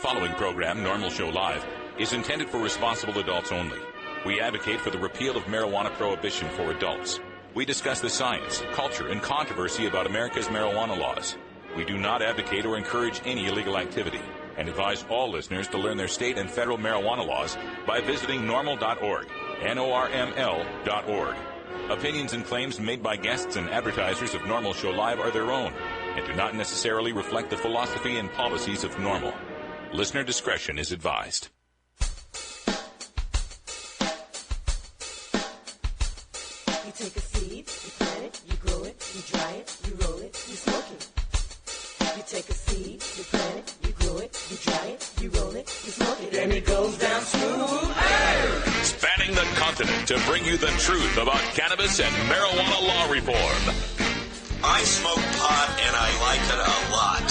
following program, Norml Show Live, is intended for responsible adults only. We advocate for the repeal of marijuana prohibition for adults. We discuss the science, culture, and controversy about America's marijuana laws. We do not advocate or encourage any illegal activity and advise all listeners to learn their state and federal marijuana laws by visiting norml.org, Norml.org. Opinions and claims made by guests and advertisers of Norml Show Live are their own and do not necessarily reflect the philosophy and policies of Norml. Listener discretion is advised. You take a seed, you plant it, you grow it, you dry it, you roll it, you smoke it. You take a seed, you plant it, you grow it, you dry it, you roll it, you smoke it, and it goes down smooth. Spanning the continent to bring you the truth about cannabis and marijuana law reform. I smoke pot and I like it a lot.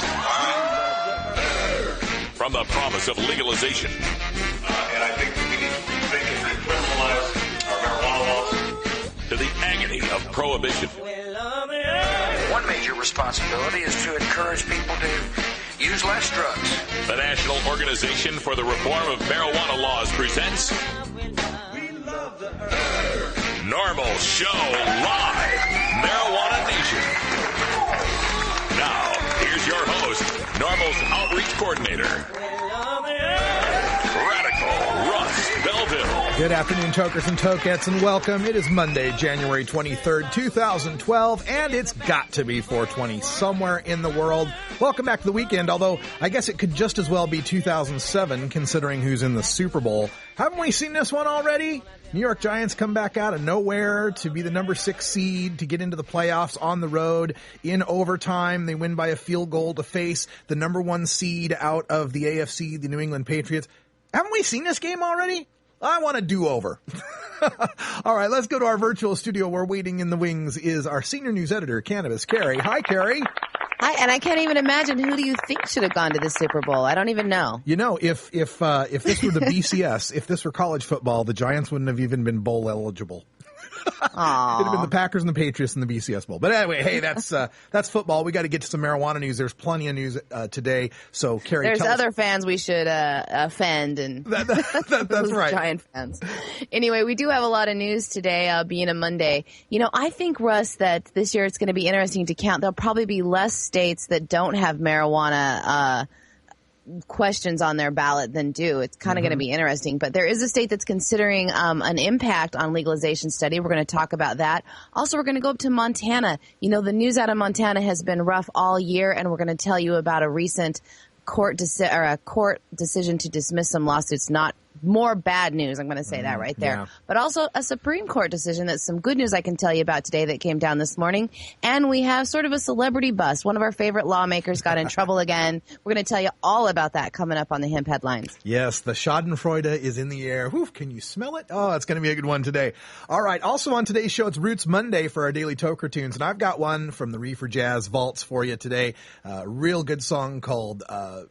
From the promise of legalization. And I think that we need to rethink and decriminalize our marijuana laws. To the agony of prohibition. One major responsibility is to encourage people to use less drugs. The National Organization for the Reform of Marijuana Laws presents Norml Show Live, Marijuana Nation. Now, here's your host, Norml's Outreach Coordinator, Radical Russ Belville. Good afternoon, tokers and tokettes, and welcome. It is Monday, January 23rd, 2012, and it's got to be 420 somewhere in the world. Welcome back to the weekend, although I guess it could just as well be 2007, considering who's in the Super Bowl. Haven't we seen this one already? New York Giants come back out of nowhere to be the number 6 seed to get into the playoffs on the road in overtime. They win by a field goal to face the number 1 seed out of the AFC, the New England Patriots. Haven't we seen this game already? I want a do-over. All right, let's go to our virtual studio where waiting in the wings is our senior news editor, Cannabis Carrie. Hi, Carrie. Hi, and I can't even imagine who do you think should have gone to the Super Bowl. I don't even know. You know, if this were the BCS, if this were college football, the Giants wouldn't have even been bowl eligible. It'd have been the Packers and the Patriots in the BCS Bowl. But anyway, hey, that's football. We got to get to some marijuana news. There's plenty of news today. So, Carrie, there's other fans we should offend, and that's right. Giant fans. Anyway, we do have a lot of news today, being a Monday. You know, I think, Russ, that this year it's going to be interesting to count. There'll probably be less states that don't have marijuana questions on their ballot than do. It's kind of going to be interesting. But there is a state that's considering an impact on legalization study. We're going to talk about that. Also, we're going to go up to Montana. You know, the news out of Montana has been rough all year, and we're going to tell you about a recent court decision to dismiss some lawsuits. Not more bad news, I'm going to say that right there. Yeah. But also a Supreme Court decision that's some good news I can tell you about today that came down this morning. And we have sort of a celebrity bust. One of our favorite lawmakers got in trouble again. We're going to tell you all about that coming up on the Hemp Headlines. Yes, the Schadenfreude is in the air. Whew, can you smell it? Oh, it's going to be a good one today. All right, also on today's show, it's Roots Monday for our Daily Toker Tunes. And I've got one from the Reefer Jazz Vaults for you today. Real good song called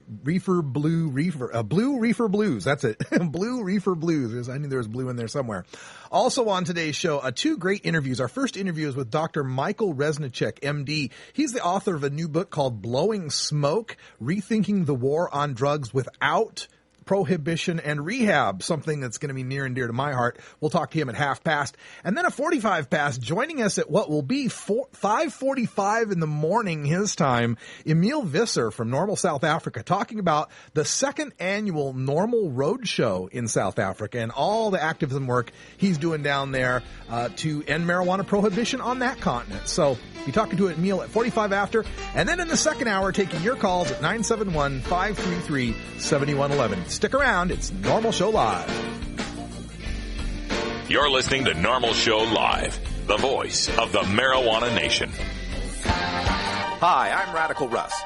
Blue Reefer Blues. That's it. Blue Reefer Blues. I knew there was blue in there somewhere. Also on today's show, 2 great interviews. Our first interview is with Dr. Michael Resnicek, MD. He's the author of a new book called Blowing Smoke, Rethinking the War on Drugs Without Prohibition and Rehab, something that's going to be near and dear to my heart. We'll talk to him at 5:30. And then at 45 past, joining us at what will be 5:45 in the morning his time, Emil Visser from Norml, South Africa, talking about the 2nd annual Norml Roadshow in South Africa and all the activism work he's doing down there to end marijuana prohibition on that continent. So be talking to Emil at 45 after. And then in the second hour, taking your calls at 971-533-7111. Stick around. It's Norml Show Live. You're listening to Norml Show Live, the voice of the marijuana nation. Hi, I'm Radical Russ.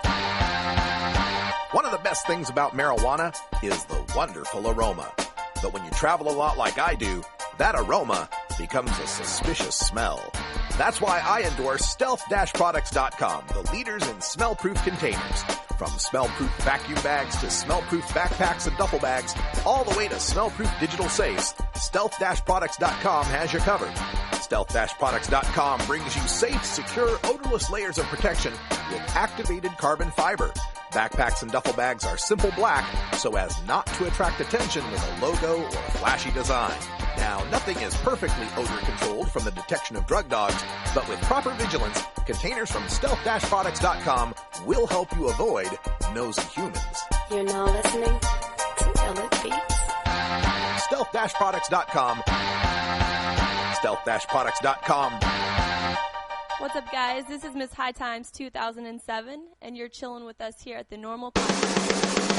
One of the best things about marijuana is the wonderful aroma. But when you travel a lot like I do, that aroma becomes a suspicious smell. That's why I endorse stealth-products.com, the leaders in smell-proof containers. From smell-proof vacuum bags to smell-proof backpacks and duffel bags, all the way to smell-proof digital safes, stealth-products.com has you covered. Stealth-products.com brings you safe, secure, odorless layers of protection with activated carbon fiber. Backpacks and duffel bags are simple black so as not to attract attention with a logo or flashy design. Now, nothing is perfectly odor controlled from the detection of drug dogs, but with proper vigilance, containers from stealth-products.com will help you avoid nosy humans. You're now listening to Elliot Beats. Stealth-products.com. Stealth-products.com. What's up, guys? This is Miss High Times 2007, and you're chilling with us here at the Norml.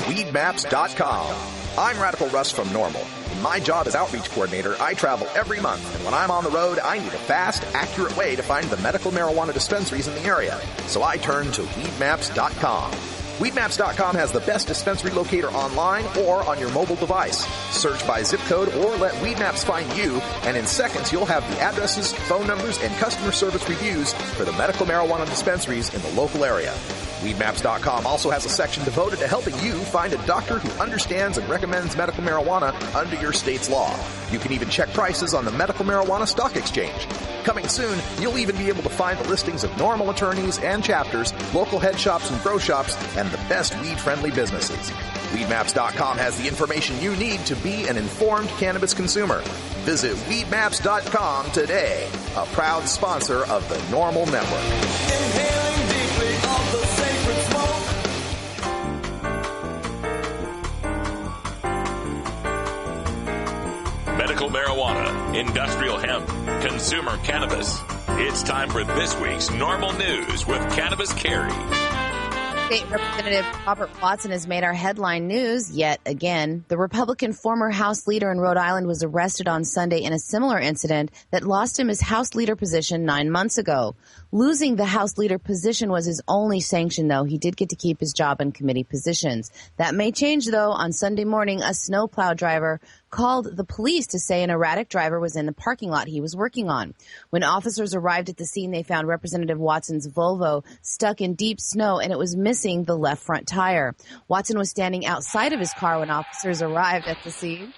Weedmaps.com. I'm Radical Russ from Norml. In my job as outreach coordinator, I travel every month, and when I'm on the road, I need a fast, accurate way to find the medical marijuana dispensaries in the area. So I turn to Weedmaps.com. Weedmaps.com has the best dispensary locator online or on your mobile device. Search by zip code or let Weedmaps find you, and in seconds you'll have the addresses, phone numbers, and customer service reviews for the medical marijuana dispensaries in the local area. Weedmaps.com also has a section devoted to helping you find a doctor who understands and recommends medical marijuana under your state's law. You can even check prices on the Medical Marijuana Stock Exchange. Coming soon, you'll even be able to find the listings of Norml attorneys and chapters, local head shops and grow shops, and the best weed-friendly businesses. Weedmaps.com has the information you need to be an informed cannabis consumer. Visit Weedmaps.com today, a proud sponsor of the Norml Network. Inhaling deeply of the sacred smoke. Medical marijuana, industrial hemp, consumer cannabis. It's time for this week's Norml News with Cannabis Carrie. State Representative Robert Watson has made our headline news yet again. The Republican former House leader in Rhode Island was arrested on Sunday in a similar incident that lost him his House leader position 9 months ago. Losing the House leader position was his only sanction, though. He did get to keep his job and committee positions. That may change, though. On Sunday morning, a snowplow driver called the police to say an erratic driver was in the parking lot he was working on. When officers arrived at the scene, they found Representative Watson's Volvo stuck in deep snow, and it was missing the left front tire. Watson was standing outside of his car when officers arrived at the scene.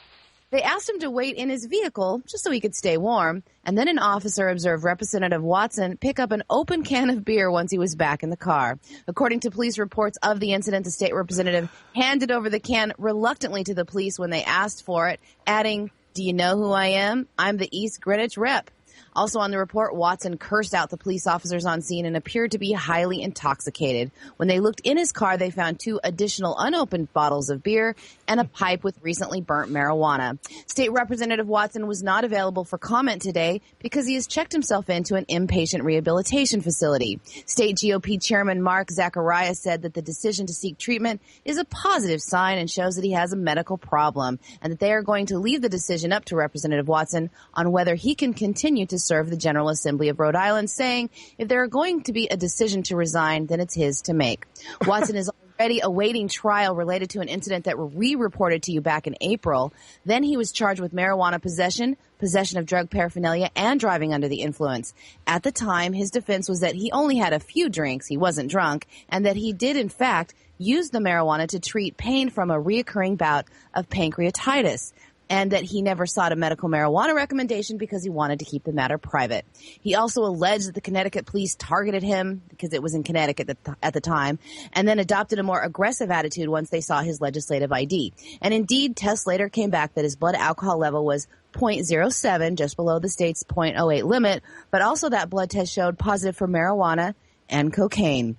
They asked him to wait in his vehicle just so he could stay warm, and then an officer observed Representative Watson pick up an open can of beer once he was back in the car. According to police reports of the incident, the state representative handed over the can reluctantly to the police when they asked for it, adding, "Do you know who I am? I'm the East Greenwich rep." Also on the report, Watson cursed out the police officers on scene and appeared to be highly intoxicated. When they looked in his car, they found 2 additional unopened bottles of beer and a pipe with recently burnt marijuana. State Representative Watson was not available for comment today because he has checked himself into an inpatient rehabilitation facility. State GOP Chairman Mark Zacharias said that the decision to seek treatment is a positive sign and shows that he has a medical problem, and that they are going to leave the decision up to Representative Watson on whether he can continue to serve the General Assembly of Rhode Island, saying if there are going to be a decision to resign, then it's his to make. Watson is already awaiting trial related to an incident that we reported to you back in April. Then he was charged with marijuana possession, possession of drug paraphernalia, and driving under the influence. At the time, his defense was that he only had a few drinks, he wasn't drunk, and that he did, in fact, use the marijuana to treat pain from a reoccurring bout of pancreatitis, and that he never sought a medical marijuana recommendation because he wanted to keep the matter private. He also alleged that the Connecticut police targeted him because it was in Connecticut at the time, and then adopted a more aggressive attitude once they saw his legislative ID. And indeed, tests later came back that his blood alcohol level was 0.07, just below the state's 0.08 limit, but also that blood test showed positive for marijuana and cocaine.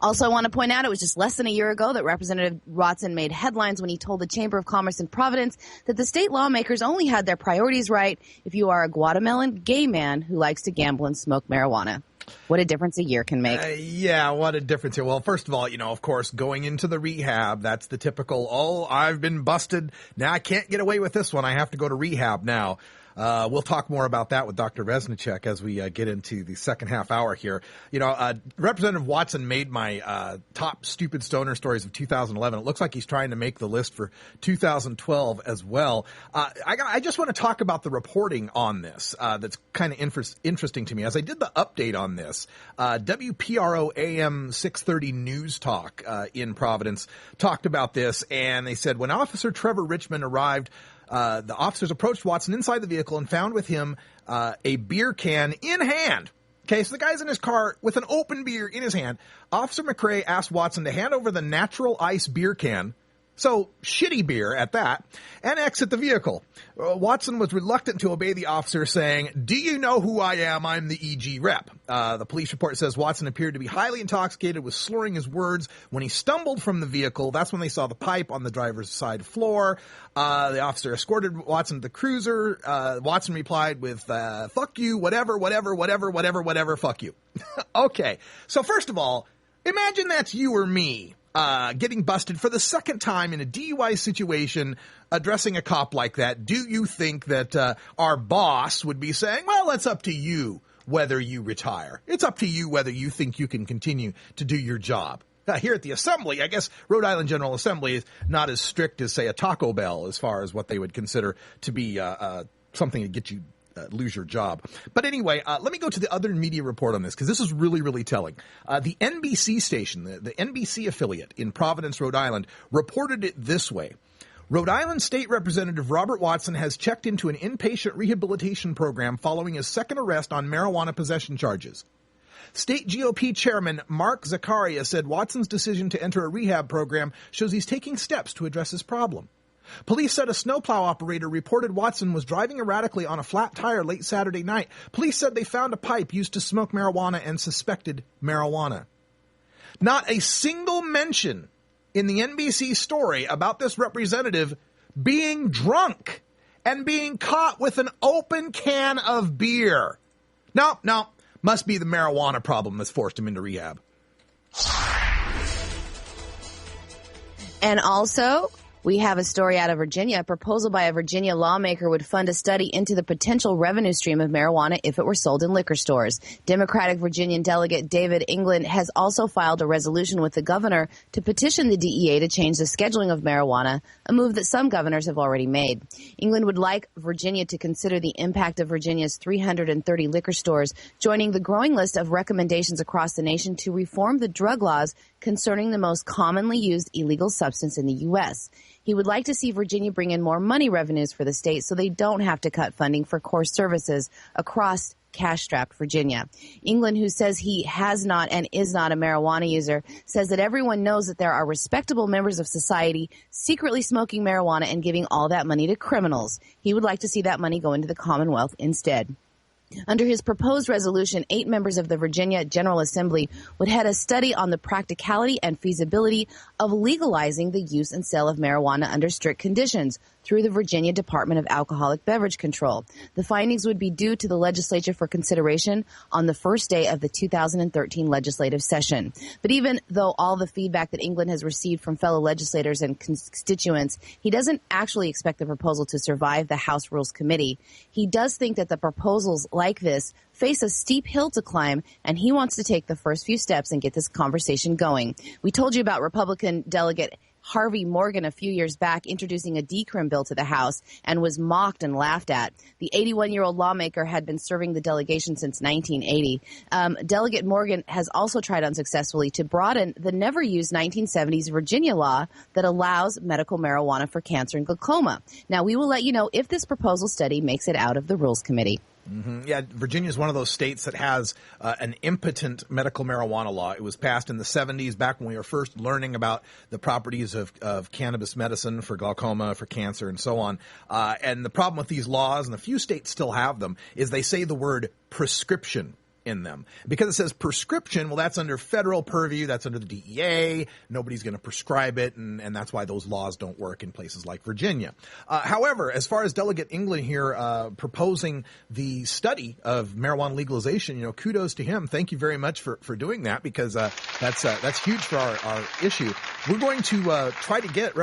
Also, I want to point out it was just less than a year ago that Representative Watson made headlines when he told the Chamber of Commerce in Providence that the state lawmakers only had their priorities right if you are a Guatemalan gay man who likes to gamble and smoke marijuana. What a difference a year can make. Yeah, what a difference here. Well, first of all, of course, going into the rehab, that's the typical, I've been busted. Now I can't get away with this one. I have to go to rehab now. We'll talk more about that with Dr. Resnicek as we get into the second half hour here. Representative Watson made my top stupid stoner stories of 2011. It looks like he's trying to make the list for 2012 as well. I just want to talk about the reporting on this that's kind of interesting to me. As I did the update on this, WPRO AM 630 News Talk in Providence talked about this, and they said when Officer Trevor Richmond arrived, the officers approached Watson inside the vehicle and found with him a beer can in hand Okay, so the guy's in his car with an open beer in his hand. Officer McRae asked Watson to hand over the natural ice beer can, so shitty beer at that, and exit the vehicle. Watson was reluctant to obey the officer, saying, "Do you know who I am? I'm the EG rep." The police report says Watson appeared to be highly intoxicated, was slurring his words when he stumbled from the vehicle. That's when they saw the pipe on the driver's side floor. The officer escorted Watson to the cruiser. Watson replied with, "Fuck you, whatever, fuck you." Okay, so first of all, imagine that's you or me. Getting busted for the second time in a DUI situation, addressing a cop like that. Do you think that our boss would be saying, well, it's up to you whether you retire. It's up to you whether you think you can continue to do your job. Here at the Assembly, I guess Rhode Island General Assembly is not as strict as, say, a Taco Bell as far as what they would consider to be something to get you lose your job. But anyway, let me go to the other media report on this, because this is really, really telling. The NBC station, the NBC affiliate in Providence, Rhode Island, reported it this way. Rhode Island State Representative Robert Watson has checked into an inpatient rehabilitation program following his second arrest on marijuana possession charges. State GOP Chairman Mark Zakaria said Watson's decision to enter a rehab program shows he's taking steps to address his problem. Police said a snowplow operator reported Watson was driving erratically on a flat tire late Saturday night. Police said they found a pipe used to smoke marijuana and suspected marijuana. Not a single mention in the NBC story about this representative being drunk and being caught with an open can of beer. No, must be the marijuana problem that's forced him into rehab. And also, we have a story out of Virginia. A proposal by a Virginia lawmaker would fund a study into the potential revenue stream of marijuana if it were sold in liquor stores. Democratic Virginian delegate David England has also filed a resolution with the governor to petition the DEA to change the scheduling of marijuana, a move that some governors have already made. England would like Virginia to consider the impact of Virginia's 330 liquor stores, joining the growing list of recommendations across the nation to reform the drug laws concerning the most commonly used illegal substance in the U.S. He would like to see Virginia bring in more money revenues for the state so they don't have to cut funding for core services across cash-strapped Virginia. England, who says he has not and is not a marijuana user, says that everyone knows that there are respectable members of society secretly smoking marijuana and giving all that money to criminals. He would like to see that money go into the Commonwealth instead. Under his proposed resolution, 8 members of the Virginia General Assembly would head a study on the practicality and feasibility of legalizing the use and sale of marijuana under strict conditions through the Virginia Department of Alcoholic Beverage Control. The findings would be due to the legislature for consideration on the first day of the 2013 legislative session. But even though all the feedback that England has received from fellow legislators and constituents, he doesn't actually expect the proposal to survive the House Rules Committee. He does think that the proposals like this face a steep hill to climb, and he wants to take the first few steps and get this conversation going. We told you about Republican delegate Harvey Morgan a few years back introducing a decrim bill to the House and was mocked and laughed at. The 81-year-old lawmaker had been serving the delegation since 1980. Delegate Morgan has also tried unsuccessfully to broaden the never-used 1970s Virginia law that allows medical marijuana for cancer and glaucoma. Now, we will let you know if this proposal study makes it out of the Rules Committee. Mm-hmm. Yeah, Virginia is one of those states that has an impotent medical marijuana law. It was passed in the 70s, back when we were first learning about the properties of cannabis medicine for glaucoma, for cancer, and so on. And the problem with these laws, and a few states still have them, is they say the word prescription in them. Because it says prescription, well, that's under federal purview, that's under the DEA, nobody's going to prescribe it, and that's why those laws don't work in places like Virginia. However, as far as Delegate England here proposing the study of marijuana legalization, kudos to him. Thank you very much for doing that, because that's huge for our issue. We're going to try to get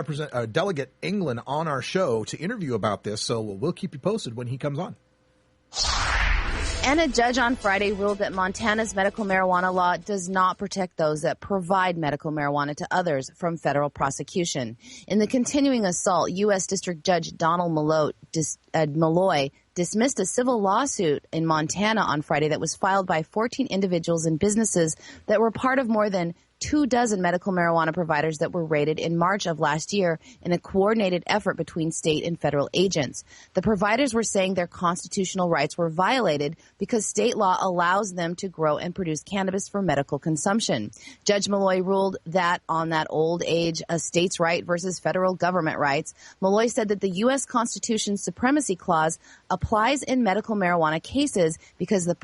Delegate England on our show to interview about this, so we'll keep you posted when he comes on. And a judge on Friday ruled that Montana's medical marijuana law does not protect those that provide medical marijuana to others from federal prosecution. In the continuing assault, U.S. District Judge Donald Malloy dismissed a civil lawsuit in Montana on Friday that was filed by 14 individuals and businesses that were part of more than 24 medical marijuana providers that were raided in March of last year in a coordinated effort between state and federal agents. The providers were saying their constitutional rights were violated because state law allows them to grow and produce cannabis for medical consumption. Judge Malloy ruled that on that old age, a state's right versus federal government rights. Malloy said that the U.S. Constitution's Supremacy Clause applies in medical marijuana cases because the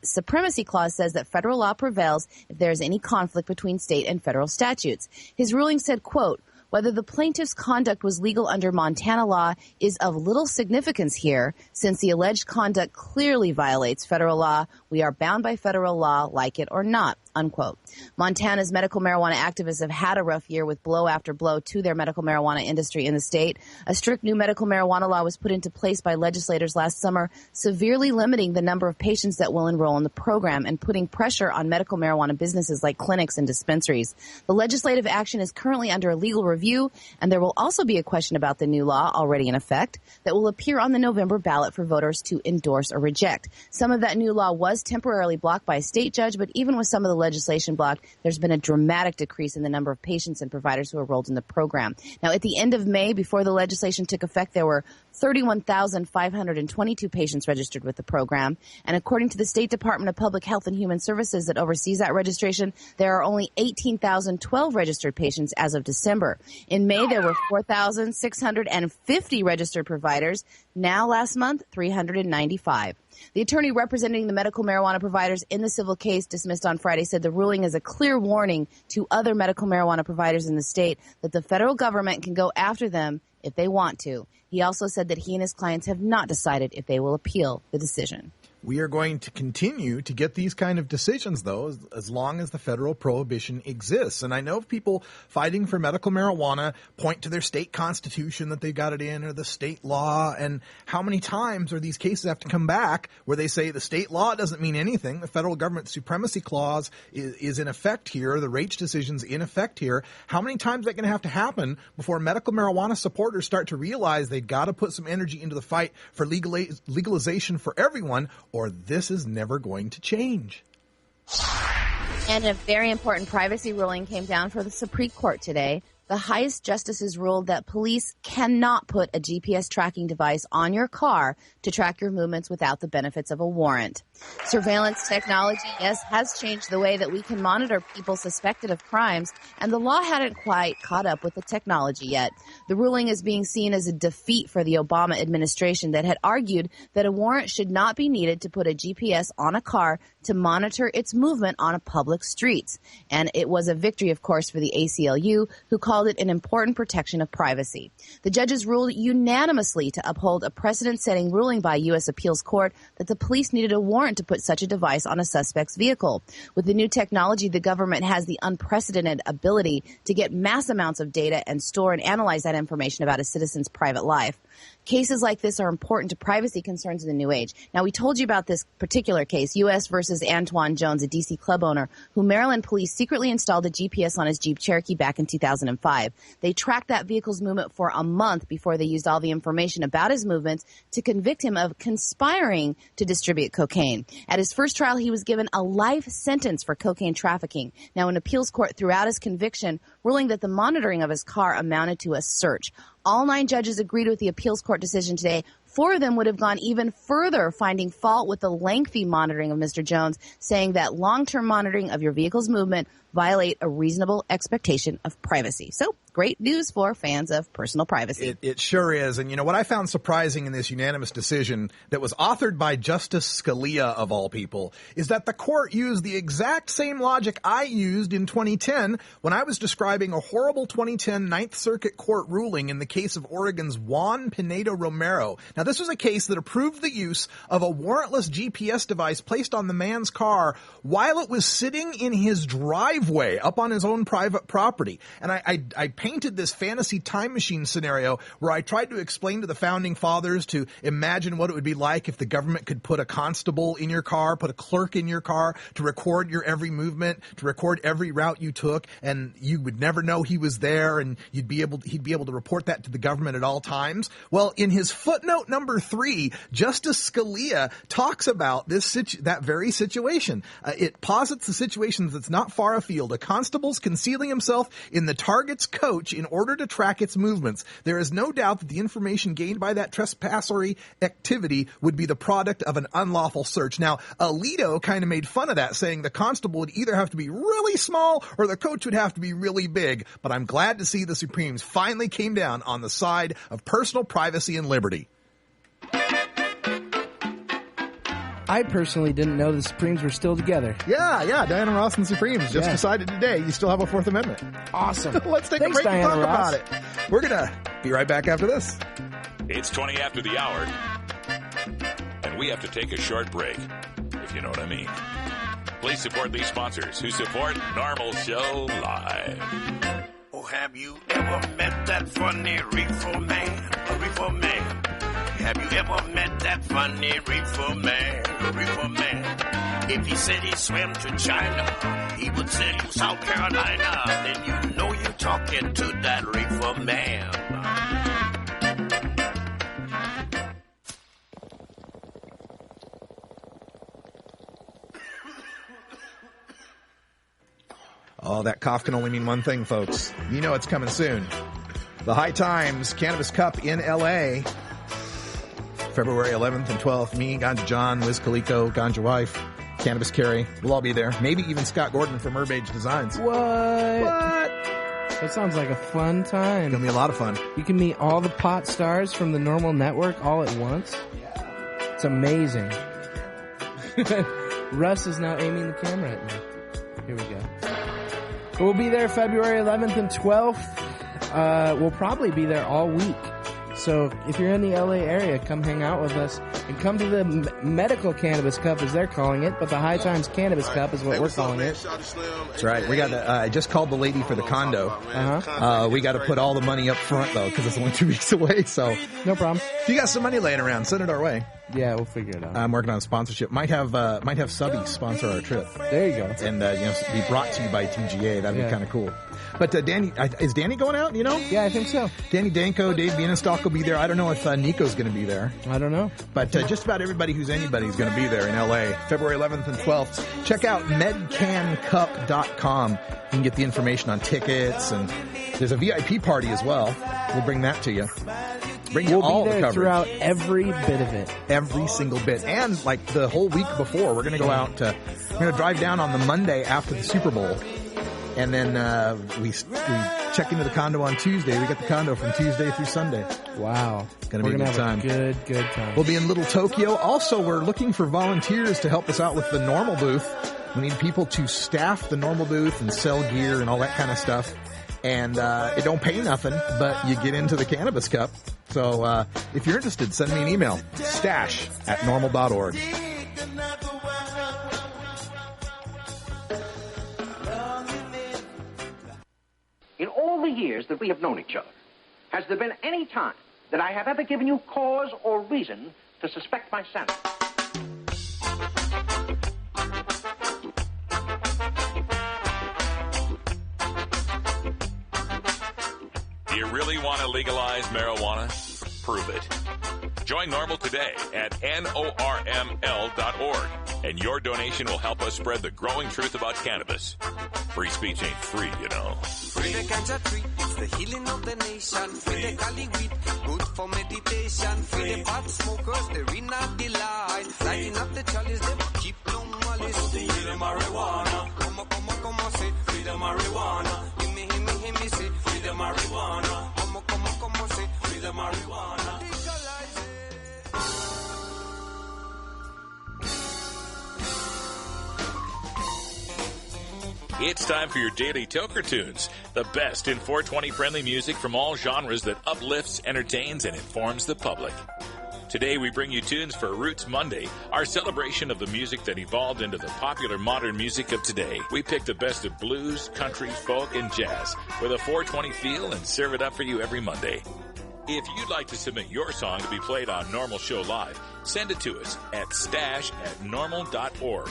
Supremacy Clause says that federal law prevails if there is any conflict between state and federal statutes. His ruling said, quote, whether the plaintiff's conduct was legal under Montana law is of little significance here, since the alleged conduct clearly violates federal law. We are bound by federal law, like it or not, unquote. Montana's medical marijuana activists have had a rough year with blow after blow to their medical marijuana industry in the state. A strict new medical marijuana law was put into place by legislators last summer, severely limiting the number of patients that will enroll in the program and putting pressure on medical marijuana businesses like clinics and dispensaries. The legislative action is currently under a legal review, and there will also be a question about the new law already in effect that will appear on the November ballot for voters to endorse or reject. Some of that new law was temporarily blocked by a state judge, but even with some of the legislation blocked, there's been a dramatic decrease in the number of patients and providers who are enrolled in the program. Now, at the end of May, before the legislation took effect, there were 31,522 patients registered with the program. And according to the State Department of Public Health and Human Services that oversees that registration, there are only 18,012 registered patients as of December. In May, there were 4,650 registered providers. Now, last month, 395. The attorney representing the medical marijuana providers in the civil case dismissed on Friday said the ruling is a clear warning to other medical marijuana providers in the state that the federal government can go after them if they want to. He also said that he and his clients have not decided if they will appeal the decision. We are going to continue to get these kind of decisions, though, as long as the federal prohibition exists. And I know people fighting for medical marijuana point to their state constitution that they got it in or the state law. And how many times are these cases have to come back where they say the state law doesn't mean anything? The federal government supremacy clause is in effect here. The Raich decision's in effect here. How many times is that going to have to happen before medical marijuana supporters start to realize they've got to put some energy into the fight for legalization for everyone, or this is never going to change? And a very important privacy ruling came down for the Supreme Court today. The highest justices ruled that police cannot put a GPS tracking device on your car to track your movements without the benefits of a warrant. Surveillance technology, yes, has changed the way that we can monitor people suspected of crimes, and the law hadn't quite caught up with the technology yet. The ruling is being seen as a defeat for the Obama administration that had argued that a warrant should not be needed to put a GPS on a car to monitor its movement on a public streets. And it was a victory, of course, for the ACLU, who called it an important protection of privacy. The judges ruled unanimously to uphold a precedent-setting ruling by a U.S. appeals court that the police needed a warrant to put such a device on a suspect's vehicle. With the new technology, the government has the unprecedented ability to get mass amounts of data and store and analyze that information about a citizen's private life. Cases like this are important to privacy concerns in the new age. Now, we told you about this particular case, U.S. versus Antoine Jones, a D.C. club owner, who Maryland police secretly installed a GPS on his Jeep Cherokee back in 2005. They tracked that vehicle's movement for a month before they used all the information about his movements to convict him of conspiring to distribute cocaine. At his first trial, he was given a life sentence for cocaine trafficking. Now, an appeals court threw out his conviction, ruling that the monitoring of his car amounted to a search. All 9 judges agreed with the appeals court decision today. 4 of them would have gone even further, finding fault with the lengthy monitoring of Mr. Jones, saying that long-term monitoring of your vehicle's movement violate a reasonable expectation of privacy. So, great news for fans of personal privacy. It sure is. And you know what I found surprising in this unanimous decision that was authored by Justice Scalia, of all people, is that the court used the exact same logic I used in 2010 when I was describing a horrible 2010 Ninth Circuit Court ruling in the case of Oregon's Juan Pineda Romero. Now, this was a case that approved the use of a warrantless GPS device placed on the man's car while it was sitting in his driveway up on his own private property. And I painted this fantasy time machine scenario where I tried to explain to the founding fathers to imagine what it would be like if the government could put a constable in your car, put a clerk in your car to record your every movement, to record every route you took, and you would never know he was there, and he'd be able to report that to the government at all times. Well, in his footnote number 3, Justice Scalia talks about that very situation. It posits the situation that's not far afield field, a constable's concealing himself in the target's coach in order to track its movements. There is no doubt that the information gained by that trespassory activity would be the product of an unlawful search. Now, Alito kind of made fun of that, saying the constable would either have to be really small or the coach would have to be really big. But I'm glad to see the Supremes finally came down on the side of personal privacy and liberty. I personally didn't know the Supremes were still together. Yeah, Diana Ross and Supremes just decided today you still have a Fourth Amendment. Awesome. Let's take Thanks, a break and Diana talk Ross. about it. We're going to be right back after this. It's 20 after the hour, and we have to take a short break, if you know what I mean. Please support these sponsors who support Norml Show Live. Oh, have you ever met that funny reefer man? A reefer man. Have you ever met that funny reefer man? A reefer man. If he said he swam to China, he would sell you South Carolina. Then you know you're talking to that reefer man. Oh, that cough can only mean one thing, folks. You know it's coming soon. The High Times Cannabis Cup in L.A., February 11th and 12th. Me, Ganja John, Wiz Khalico, Ganja Wife, Cannabis Carry. We'll all be there. Maybe even Scott Gordon from Herbage Designs. What? What? That sounds like a fun time. It's going to be a lot of fun. You can meet all the pot stars from the Norml network all at once. Yeah. It's amazing. Russ is now aiming the camera at me. Here we go. We'll be there February 11th and 12th. We'll probably be there all week. So if you're in the LA area, come hang out with us and come to the Medical Cannabis Cup, as they're calling it, but the High Times Cannabis Cup is what we're calling it. That's right. We got I just called the lady for the condo. We got to put all the money up front, though, because it's only 2 weeks away. So no problem. If you got some money laying around, send it our way. Yeah, we'll figure it out. I'm working on sponsorship. Might have Subby sponsor our trip. There you go. And be brought to you by TGA. That'd be kind of cool. But Danny, is Danny going out? You know? Yeah, I think so. Danny Danko, Dave Bienenstock will be there. I don't know if Nico's going to be there. I don't know. But just about everybody who's anybody is going to be there in LA, February 11th and 12th. Check out medcancup.com. You can get the information on tickets, and there's a VIP party as well. We'll bring that to you. Bring you all be there the coverage. Throughout every bit of it. Every single bit. And like the whole week before, we're going to go out we're going to drive down on the Monday after the Super Bowl. And then we check into the condo on Tuesday. We get the condo from Tuesday through Sunday. Wow. Going to be a good time. Good time. We'll be in Little Tokyo. Also, we're looking for volunteers to help us out with the Norml booth. We need people to staff the Norml booth and sell gear and all that kind of stuff. And it don't pay nothing, but you get into the Cannabis Cup. So if you're interested, send me an email. stash@norml.org. In all the years that we have known each other, has there been any time that I have ever given you cause or reason to suspect my sanity? Do you really want to legalize marijuana? Prove it. Join Norml today at norml.org, and your donation will help us spread the growing truth about cannabis. Free speech ain't free, you know. Free the ganja tree, it's the healing of the nation. Free the Cali weed, good for meditation. Free the pot smokers, they're in a delight. Lighting up the chalice, they will keep no malice. Free the marijuana, come say, free the marijuana. Hear me say, free the marijuana. Come say, free the marijuana. Legalize it. It's time for your daily Toker Tunes, the best in 420 friendly music from all genres that uplifts, entertains, and informs the public. Today we bring you tunes for Roots Monday, our celebration of the music that evolved into the popular modern music of today. We pick the best of blues, country, folk, and jazz with a 420 feel and serve it up for you every Monday. If you'd like to submit your song to be played on Norml Show Live, send it to us at stash@norml.org.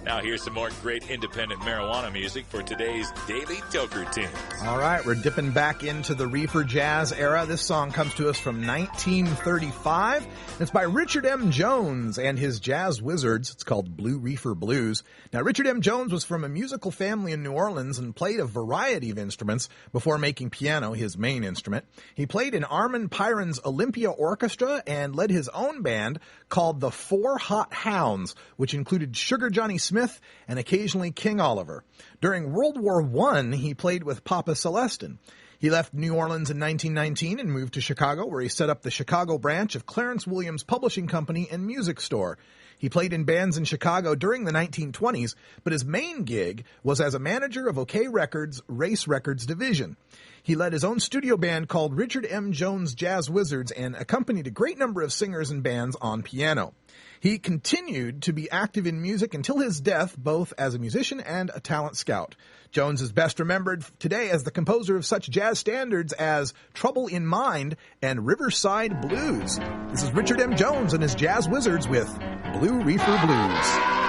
Now here's some more great independent marijuana music for today's Daily Toker Tune. All right, we're dipping back into the reefer jazz era. This song comes to us from 1935. It's by Richard M. Jones and his Jazz Wizards. It's called Blue Reefer Blues. Now, Richard M. Jones was from a musical family in New Orleans and played a variety of instruments before making piano his main instrument. He played in Armand Piron's Olympia Orchestra and led his own band called the Four Hot Hounds, which included Sugar Johnny Smith and occasionally King Oliver. During World War I, he played with Papa Celestin. He left New Orleans in 1919 and moved to Chicago, where he set up the Chicago branch of Clarence Williams Publishing Company and Music Store. He played in bands in Chicago during the 1920s, but his main gig was as a manager of OK Records' Race Records division. He led his own studio band called Richard M. Jones Jazz Wizards and accompanied a great number of singers and bands on piano. He continued to be active in music until his death, both as a musician and a talent scout. Jones is best remembered today as the composer of such jazz standards as Trouble in Mind and Riverside Blues. This is Richard M. Jones and his Jazz Wizards with Blue Reefer Blues.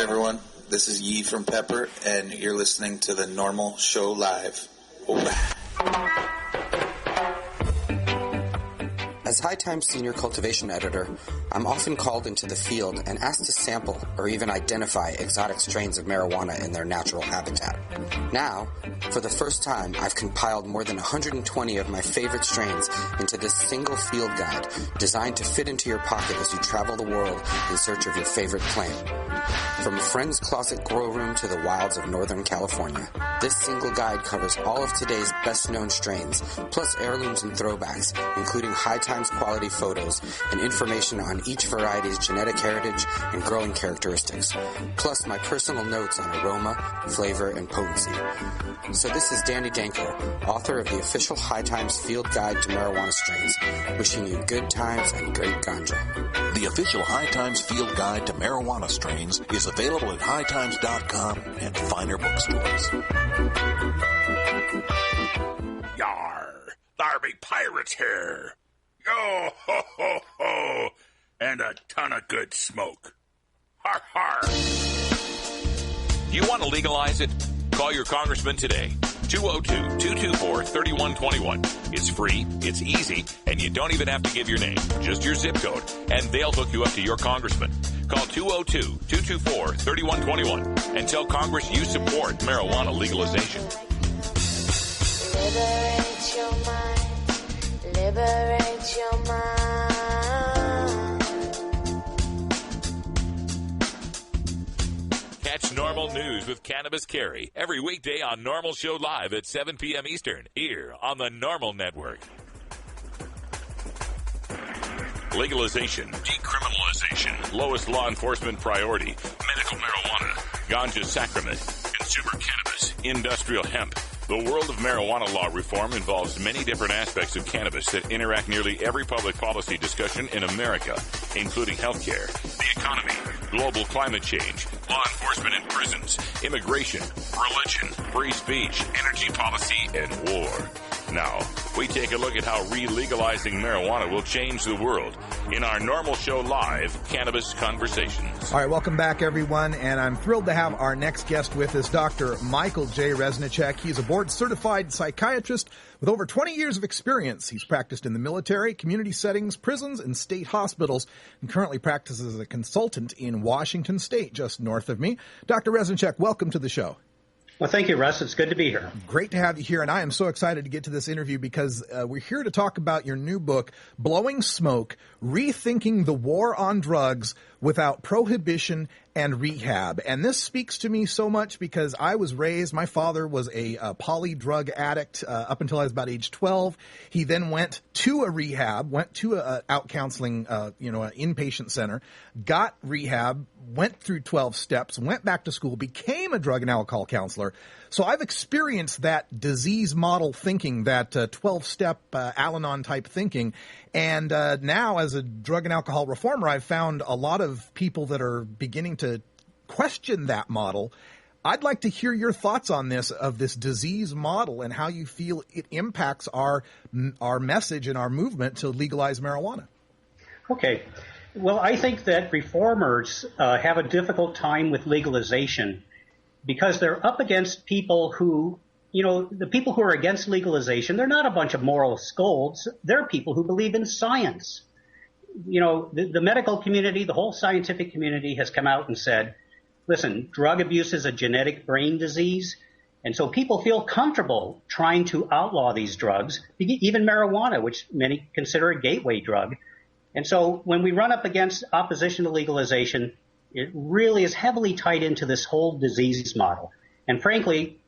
Everyone, this is Yee from Pepper, and you're listening to the Norml Show Live. As High Times Senior Cultivation Editor, I'm often called into the field and asked to sample or even identify exotic strains of marijuana in their natural habitat. Now, for the first time, I've compiled more than 120 of my favorite strains into this single field guide designed to fit into your pocket as you travel the world in search of your favorite plant. From a friend's closet grow room to the wilds of Northern California, this single guide covers all of today's best-known strains, plus heirlooms and throwbacks, including High Times bronze quality photos and information on each variety's genetic heritage and growing characteristics, plus my personal notes on aroma, flavor, and potency. So this is Danny Danker, author of the official High Times Field Guide to Marijuana Strains, wishing you good times and great ganja. The official High Times Field Guide to Marijuana Strains is available at hightimes.com and finer bookstores. Yar! There be pirates here! Yo ho ho ho! And a ton of good smoke. Har har! You want to legalize it? Call your congressman today. 202-224-3121. It's free, it's easy, and you don't even have to give your name, just your zip code, and they'll hook you up to your congressman. Call 202-224-3121 and tell Congress you support marijuana legalization. Liberate your mind. Liberate your mind. Catch Norml News with Cannabis Carry every weekday on Norml Show Live at 7 p.m. Eastern, here on the Norml Network. Legalization, decriminalization, lowest law enforcement priority, medical marijuana, ganja sacrament, consumer cannabis, industrial hemp. The world of marijuana law reform involves many different aspects of cannabis that interact nearly every public policy discussion in America, including healthcare, the economy, global climate change, law enforcement in prisons, immigration, religion, free speech, energy policy, and war. Now, we take a look at how re-legalizing marijuana will change the world in our Norml Show Live Cannabis Conversations. All right, welcome back, everyone, and I'm thrilled to have our next guest with us, Dr. Michael J. Reznicek. He's a board-certified psychiatrist with over 20 years of experience. He's practiced in the military, community settings, prisons, and state hospitals, and currently practices as a consultant in Washington State, just north of me. Dr. Reznicek, welcome to the show. Well, thank you, Russ. It's good to be here. Great to have you here, and I am so excited to get to this interview because we're here to talk about your new book, Blowing Smoke, Rethinking the War on Drugs Without Prohibition and Rehab. And this speaks to me so much because I was raised, my father was a poly-drug addict up until I was about age 12. He then went to a rehab, went to a out counseling, an inpatient center, got rehab, went through 12 steps, went back to school, became a drug and alcohol counselor. So I've experienced that disease model thinking, that 12-step Al-Anon type thinking. And now as a drug and alcohol reformer, I've found a lot of people that are beginning to question that model. I'd like to hear your thoughts on this, of this disease model, and how you feel it impacts our message and our movement to legalize marijuana. Okay. Well, I think that reformers have a difficult time with legalization because they're up against people who, the people who are against legalization, they're not a bunch of moral scolds. They're people who believe in science. The medical community, the whole scientific community has come out and said, listen, drug abuse is a genetic brain disease. And so people feel comfortable trying to outlaw these drugs, even marijuana, which many consider a gateway drug. And so when we run up against opposition to legalization, it really is heavily tied into this whole disease model. And frankly,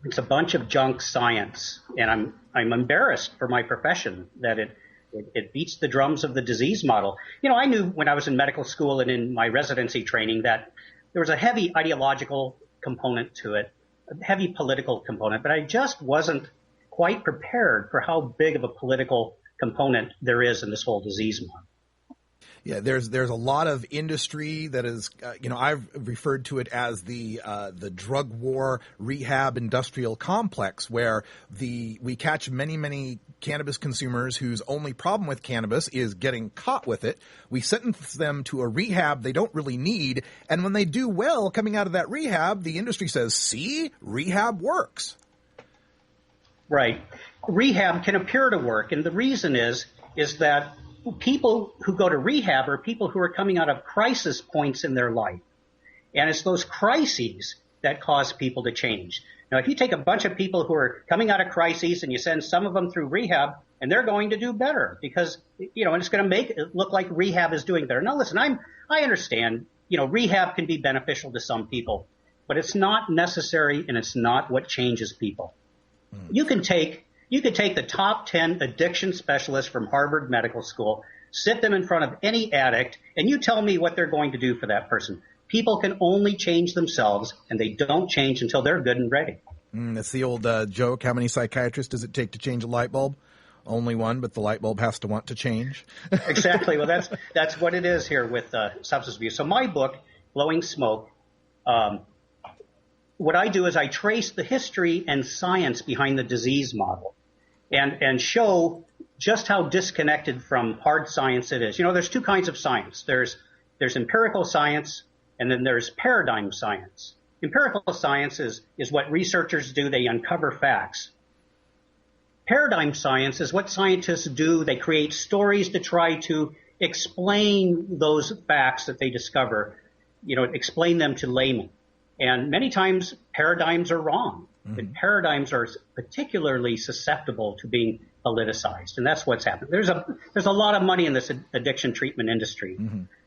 it's a bunch of junk science. And I'm embarrassed for my profession that it beats the drums of the disease model. I knew when I was in medical school and in my residency training that there was a heavy ideological component to it, a heavy political component, but I just wasn't quite prepared for how big of a political component there is in this whole disease model. Yeah, there's a lot of industry that is, I've referred to it as the drug war rehab industrial complex, where we catch many cannabis consumers whose only problem with cannabis is getting caught with it. We sentence them to a rehab they don't really need, and when they do well coming out of that rehab, the industry says, "See, rehab works." Right. Rehab can appear to work, and the reason is that people who go to rehab are people who are coming out of crisis points in their life. And it's those crises that cause people to change. Now, if you take a bunch of people who are coming out of crises and you send some of them through rehab, and they're going to do better because, and it's going to make it look like rehab is doing better. Now, listen, I understand, rehab can be beneficial to some people, but it's not necessary and it's not what changes people. You can take You could take the top 10 addiction specialists from Harvard Medical School, sit them in front of any addict, and you tell me what they're going to do for that person. People can only change themselves, and they don't change until they're good and ready. That's the old joke. How many psychiatrists does it take to change a light bulb? Only one, but the light bulb has to want to change. Exactly. Well, that's what it is here with substance abuse. So my book, Blowing Smoke, what I do is I trace the history and science behind the disease model and show just how disconnected from hard science it is. You know, there's two kinds of science. There's empirical science, and then there's paradigm science. Empirical science is what researchers do. They uncover facts. Paradigm science is what scientists do. They create stories to try to explain those facts that they discover, you know, explain them to laymen. And many times paradigms are wrong. And paradigms are particularly susceptible to being politicized. And that's what's happened. There's a lot of money in this addiction treatment industry.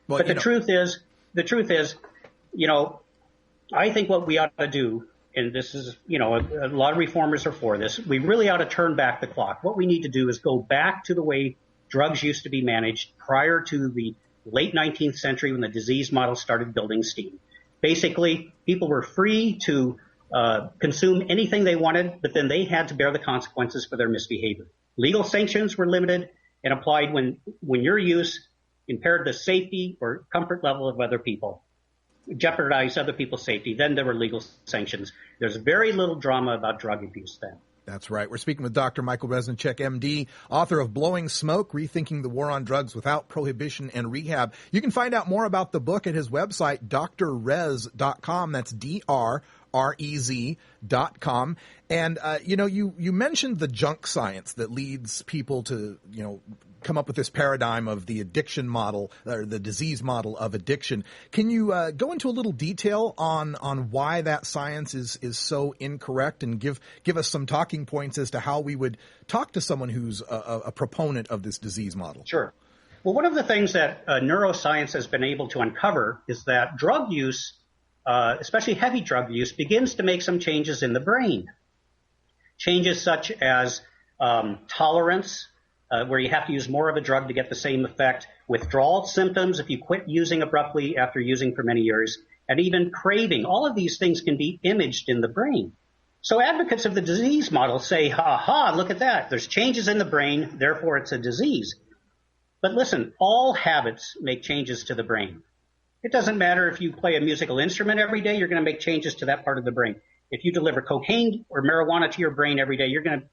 Well, but the truth is, you know, I think what we ought to do, and this is, you know, a lot of reformers are for this, we really ought to turn back the clock. What we need to do is go back to the way drugs used to be managed prior to the late 19th century when the disease model started building steam. Basically, people were free to consume anything they wanted, but then they had to bear the consequences for their misbehavior. Legal sanctions were limited and applied when your use impaired the safety or comfort level of other people, jeopardized other people's safety. Then there were legal sanctions. There's very little drama about drug abuse then. That's right. We're speaking with Dr. Michael Reznicek, MD, author of Blowing Smoke, Rethinking the War on Drugs Without Prohibition and Rehab. You can find out more about the book at his website, drrez.com. That's DRREZ.com. And, you know, you mentioned the junk science that leads people to, you know, come up with this paradigm of the addiction model or the disease model of addiction. Can you go into a little detail on why that science is so incorrect and give us some talking points as to how we would talk to someone who's a proponent of this disease model? Sure. Well, one of the things that neuroscience has been able to uncover is that drug use, especially heavy drug use, begins to make some changes in the brain. Changes such as tolerance, where you have to use more of a drug to get the same effect, withdrawal symptoms if you quit using abruptly after using for many years, and even craving. All of these things can be imaged in the brain. So advocates of the disease model say, look at that. There's changes in the brain, therefore it's a disease. But listen, all habits make changes to the brain. It doesn't matter if you play a musical instrument every day, you're going to make changes to that part of the brain. If you deliver cocaine or marijuana to your brain every day, you're going to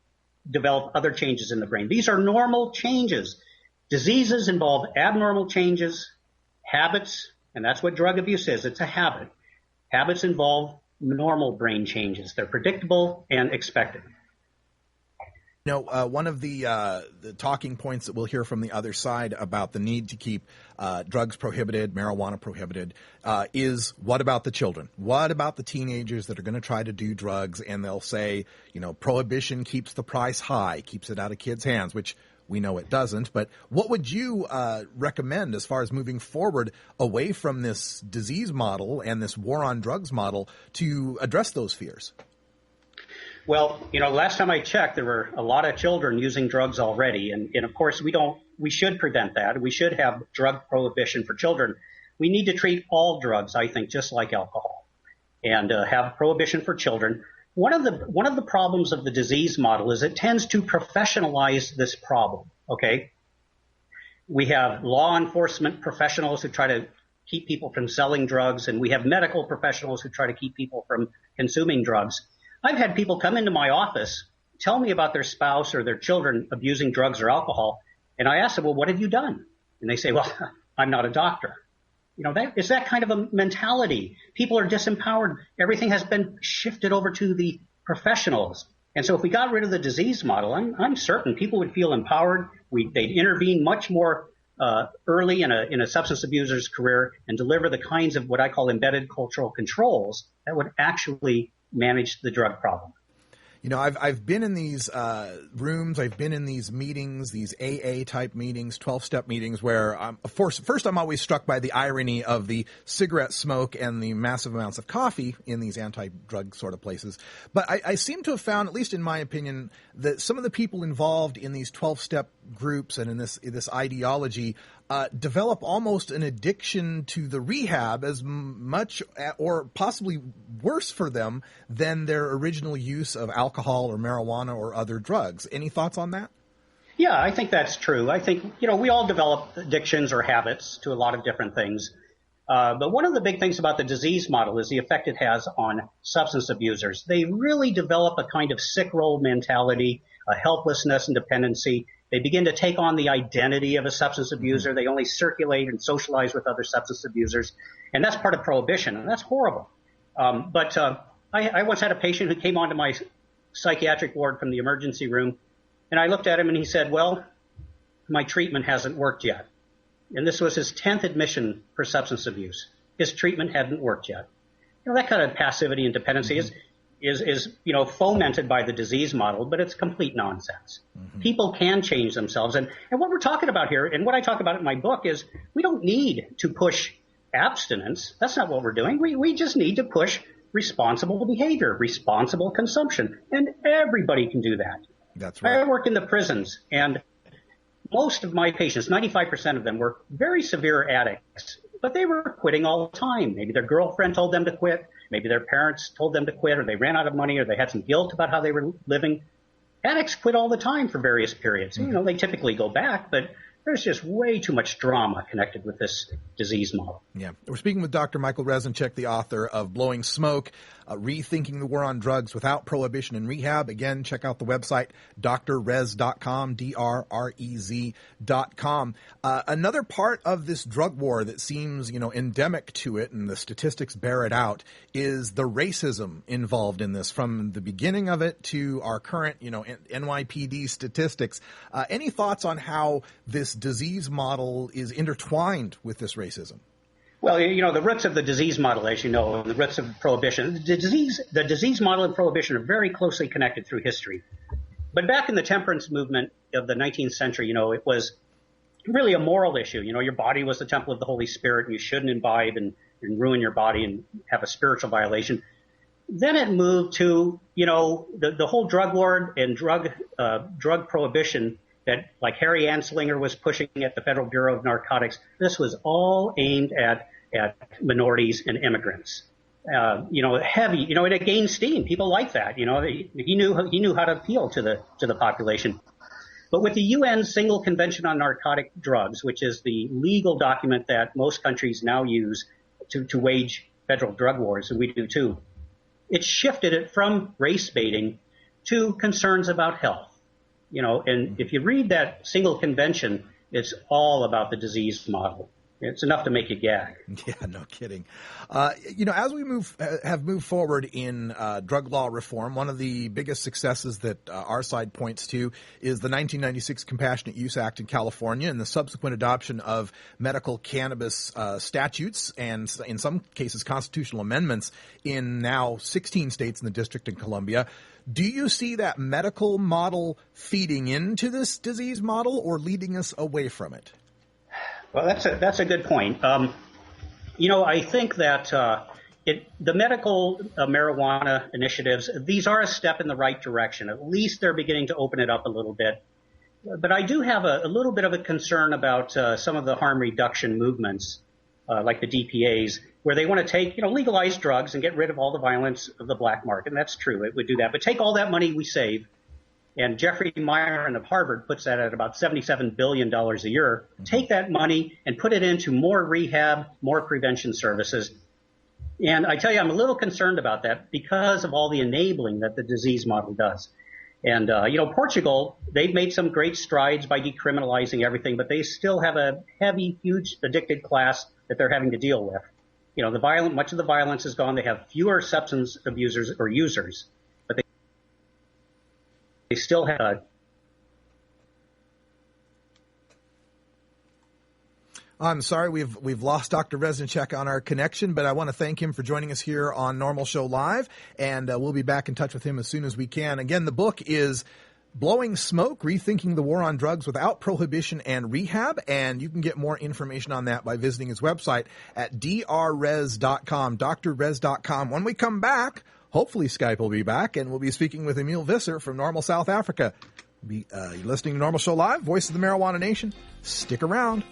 develop other changes in the brain. These are normal changes. Diseases involve abnormal changes, habits, and that's what drug abuse is. It's a habit. Habits involve normal brain changes. They're predictable and expected. You know, one of the talking points that we'll hear from the other side about the need to keep drugs prohibited, marijuana prohibited, is what about the children? What about the teenagers that are going to try to do drugs and they'll say, you know, prohibition keeps the price high, keeps it out of kids' hands, which we know it doesn't. But what would you recommend as far as moving forward away from this disease model and this war on drugs model to address those fears? Well, you know, last time I checked, there were a lot of children using drugs already. And of course, we should prevent that. We should have drug prohibition for children. We need to treat all drugs, I think, just like alcohol, and have prohibition for children. One of the problems of the disease model is it tends to professionalize this problem. Okay. We have law enforcement professionals who try to keep people from selling drugs, and we have medical professionals who try to keep people from consuming drugs. I've had people come into my office, tell me about their spouse or their children abusing drugs or alcohol, and I ask them, well, what have you done? And they say, well, I'm not a doctor. You know, it's that kind of a mentality. People are disempowered. Everything has been shifted over to the professionals. And so if we got rid of the disease model, I'm certain people would feel empowered. They'd intervene much more early in a substance abuser's career and deliver the kinds of what I call embedded cultural controls that would actually manage the drug problem. You know, I've been in these rooms, I've been in these meetings, these AA type meetings, 12-step meetings, where first I'm always struck by the irony of the cigarette smoke and the massive amounts of coffee in these anti-drug sort of places. But I seem to have found, at least in my opinion, that some of the people involved in these 12-step groups and in this ideology develop almost an addiction to the rehab as much or possibly worse for them than their original use of alcohol or marijuana or other drugs. Any thoughts on that? Yeah, I think that's true. I think, we all develop addictions or habits to a lot of different things. But one of the big things about the disease model is the effect it has on substance abusers. They really develop a kind of sick role mentality, a helplessness and dependency. They begin to take on the identity of a substance abuser. They only circulate and socialize with other substance abusers. And that's part of prohibition, and that's horrible. But I once had a patient who came onto my psychiatric ward from the emergency room, and I looked at him and he said, well, my treatment hasn't worked yet. And this was his 10th admission for substance abuse. His treatment hadn't worked yet. That kind of passivity and dependency is fomented by the disease model, but it's complete nonsense. People can change themselves. And what we're talking about here, and what I talk about in my book, is we don't need to push abstinence. That's not what we're doing. We just need to push responsible behavior, responsible consumption. And everybody can do that. That's right. I work in the prisons, and most of my patients, 95% of them, were very severe addicts, but they were quitting all the time. Maybe their girlfriend told them to quit. Maybe their parents told them to quit, or they ran out of money, or they had some guilt about how they were living. Addicts quit all the time for various periods. They typically go back, but there's just way too much drama connected with this disease model. Yeah. We're speaking with Dr. Michael Reznicek, the author of Blowing Smoke, Rethinking the War on Drugs Without Prohibition and Rehab. Again, check out the website, drrez.com, drrez.com. Another part of this drug war that seems, endemic to it, and the statistics bear it out, is the racism involved in this from the beginning of it to our current, NYPD statistics. Any thoughts on how this disease model is intertwined with this racism? Well, the roots of the disease model, as you know, and the roots of prohibition, the disease model and prohibition are very closely connected through history. But back in the temperance movement of the 19th century, it was really a moral issue. Your body was the temple of the Holy Spirit, and you shouldn't imbibe and ruin your body and have a spiritual violation. Then it moved to, the whole drug war and drug prohibition that, like Harry Anslinger was pushing at the Federal Bureau of Narcotics. This was all aimed at minorities and immigrants. Heavy, and it gained steam. People like that. He knew how to appeal to the population. But with the UN Single Convention on Narcotic Drugs, which is the legal document that most countries now use to wage federal drug wars, and we do too, it shifted it from race baiting to concerns about health. And if you read that single convention, it's all about the disease model. It's enough to make you gag. Yeah, no kidding. As we have moved forward in drug law reform, one of the biggest successes that our side points to is the 1996 Compassionate Use Act in California and the subsequent adoption of medical cannabis statutes and, in some cases, constitutional amendments in now 16 states in the District of Columbia. Do you see that medical model feeding into this disease model or leading us away from it? Well, that's a good point. I think that the medical marijuana initiatives, these are a step in the right direction. At least they're beginning to open it up a little bit. But I do have a little bit of a concern about some of the harm reduction movements, like the DPAs, where they want to take, legalize drugs and get rid of all the violence of the black market. And that's true. It would do that. But take all that money we save. And Jeffrey Myron of Harvard puts that at about $77 billion a year. Take that money and put it into more rehab, more prevention services. And I tell you, I'm a little concerned about that because of all the enabling that the disease model does. And, Portugal, they've made some great strides by decriminalizing everything, but they still have a heavy, huge addicted class that they're having to deal with. Much of the violence is gone. They have fewer substance abusers or users, but they still have. I'm sorry we've lost Dr. Reznicek on our connection, but I want to thank him for joining us here on Norml Show Live, and we'll be back in touch with him as soon as we can. Again, the book is Blowing Smoke, Rethinking the War on Drugs Without Prohibition and Rehab, and you can get more information on that by visiting his website at drrez.com, drrez.com. When we come back, hopefully Skype will be back, and we'll be speaking with Emil Visser from Norml, South Africa. You're listening to Norml Show Live, Voice of the Marijuana Nation. Stick around.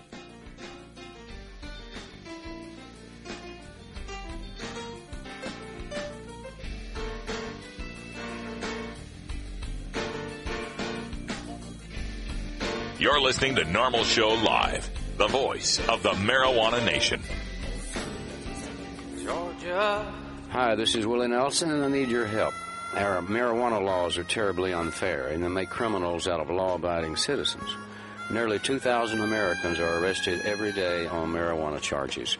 You're listening to Norml Show Live, the voice of the Marijuana Nation. Georgia. Hi, this is Willie Nelson, and I need your help. Our marijuana laws are terribly unfair, and they make criminals out of law-abiding citizens. Nearly 2,000 Americans are arrested every day on marijuana charges,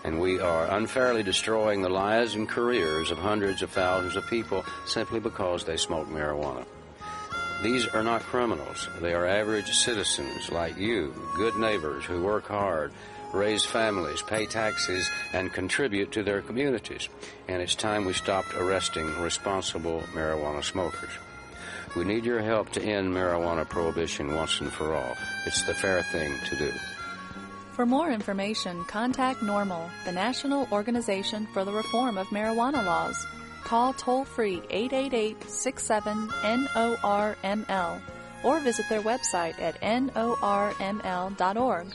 and we are unfairly destroying the lives and careers of hundreds of thousands of people simply because they smoke marijuana. These are not criminals. They are average citizens like you, good neighbors who work hard, raise families, pay taxes, and contribute to their communities. And it's time we stopped arresting responsible marijuana smokers. We need your help to end marijuana prohibition once and for all. It's the fair thing to do. For more information, contact Norml, the National Organization for the Reform of Marijuana Laws. Call toll-free 888-67-NORML or visit their website at norml.org.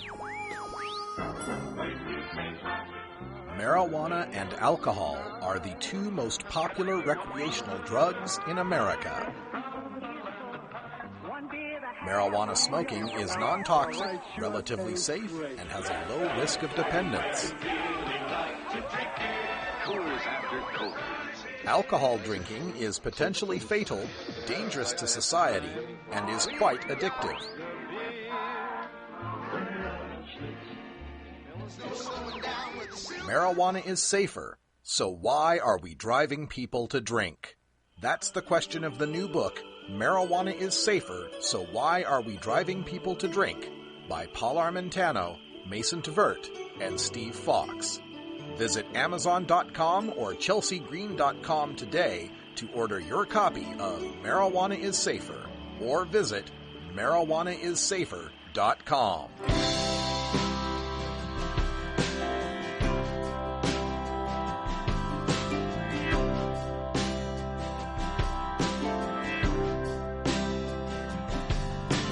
Marijuana and alcohol are the two most popular recreational drugs in America. Marijuana smoking is non-toxic, relatively safe, and has a low risk of dependence. Alcohol drinking is potentially fatal, dangerous to society, and is quite addictive. Marijuana is safer, so why are we driving people to drink? That's the question of the new book, Marijuana is Safer, So Why Are We Driving People to Drink? By Paul Armentano, Mason Tvert, and Steve Fox. Visit Amazon.com or ChelseaGreen.com today to order your copy of Marijuana is Safer, or visit marijuanaissafer.com.